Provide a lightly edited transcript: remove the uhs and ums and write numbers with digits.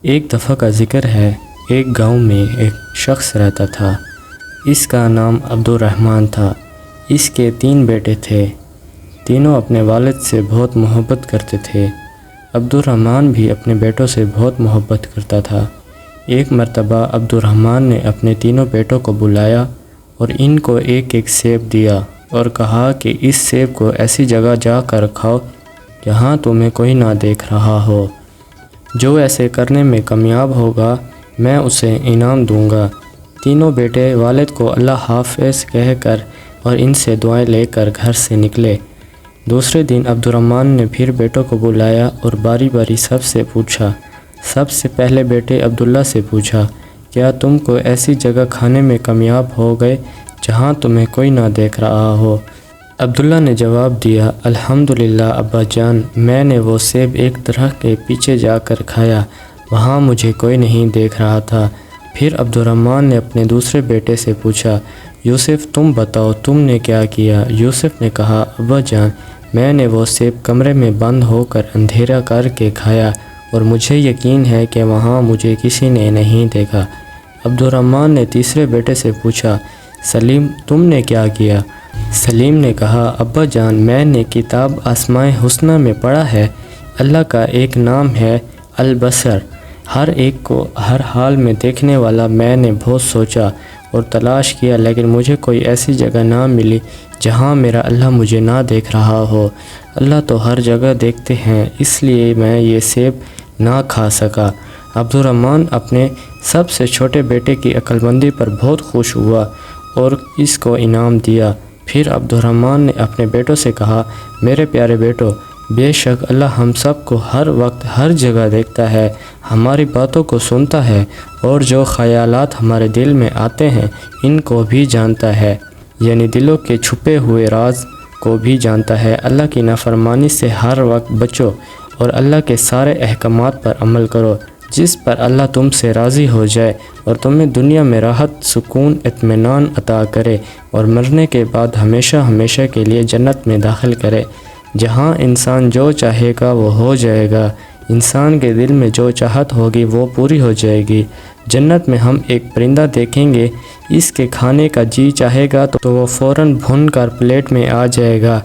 ایک دفعہ کا ذکر ہے، ایک گاؤں میں ایک شخص رہتا تھا۔ اس کا نام عبد الرحمن تھا۔ اس کے 3 بیٹے تھے۔ تینوں اپنے والد سے بہت محبت کرتے تھے۔ عبد الرحمن بھی اپنے بیٹوں سے بہت محبت کرتا تھا۔ ایک مرتبہ عبد الرحمن نے اپنے تینوں بیٹوں کو بلایا اور ان کو ایک ایک سیب دیا اور کہا کہ اس سیب کو ایسی جگہ جا کر کھاؤ جہاں تمہیں کوئی نہ دیکھ رہا ہو۔ جو ایسے کرنے میں کامیاب ہوگا میں اسے انعام دوں گا۔ تینوں بیٹے والد کو اللہ حافظ کہہ کر اور ان سے دعائیں لے کر گھر سے نکلے۔ دوسرے دن عبد الرحمن نے پھر بیٹوں کو بلایا اور باری باری سب سے پوچھا۔ سب سے پہلے بیٹے عبداللہ سے پوچھا، کیا تم کو ایسی جگہ کھانے میں کامیاب ہو گئے جہاں تمہیں کوئی نہ دیکھ رہا ہو؟ عبداللہ نے جواب دیا، الحمدللہ ابا جان، میں نے وہ سیب ایک درخت کے پیچھے جا کر کھایا، وہاں مجھے کوئی نہیں دیکھ رہا تھا۔ پھر عبد الرحمن نے اپنے دوسرے بیٹے سے پوچھا، یوسف تم بتاؤ تم نے کیا کیا؟ یوسف نے کہا، ابا جان، میں نے وہ سیب کمرے میں بند ہو کر اندھیرا کر کے کھایا اور مجھے یقین ہے کہ وہاں مجھے کسی نے نہیں دیکھا۔ عبد الرحمن نے تیسرے بیٹے سے پوچھا، سلیم تم نے کیا کیا؟ سلیم نے کہا، ابا جان، میں نے کتاب اسماء الحسنی میں پڑھا ہے، اللہ کا ایک نام ہے البصر، ہر ایک کو ہر حال میں دیکھنے والا۔ میں نے بہت سوچا اور تلاش کیا لیکن مجھے کوئی ایسی جگہ نہ ملی جہاں میرا اللہ مجھے نہ دیکھ رہا ہو۔ اللہ تو ہر جگہ دیکھتے ہیں، اس لیے میں یہ سیب نہ کھا سکا۔ عبد الرحمن اپنے سب سے چھوٹے بیٹے کی عقل مندی پر بہت خوش ہوا اور اس کو انعام دیا۔ پھر عبد الرحمن نے اپنے بیٹوں سے کہا، میرے پیارے بیٹو، بے شک اللہ ہم سب کو ہر وقت ہر جگہ دیکھتا ہے، ہماری باتوں کو سنتا ہے اور جو خیالات ہمارے دل میں آتے ہیں ان کو بھی جانتا ہے، یعنی دلوں کے چھپے ہوئے راز کو بھی جانتا ہے۔ اللہ کی نافرمانی سے ہر وقت بچو اور اللہ کے سارے احکامات پر عمل کرو جس پر اللہ تم سے راضی ہو جائے اور تمہیں دنیا میں راحت، سکون، اطمینان عطا کرے اور مرنے کے بعد ہمیشہ ہمیشہ کے لیے جنت میں داخل کرے، جہاں انسان جو چاہے گا وہ ہو جائے گا، انسان کے دل میں جو چاہت ہوگی وہ پوری ہو جائے گی۔ جنت میں ہم ایک پرندہ دیکھیں گے، اس کے کھانے کا جی چاہے گا تو وہ فوراً بھن کر پلیٹ میں آ جائے گا۔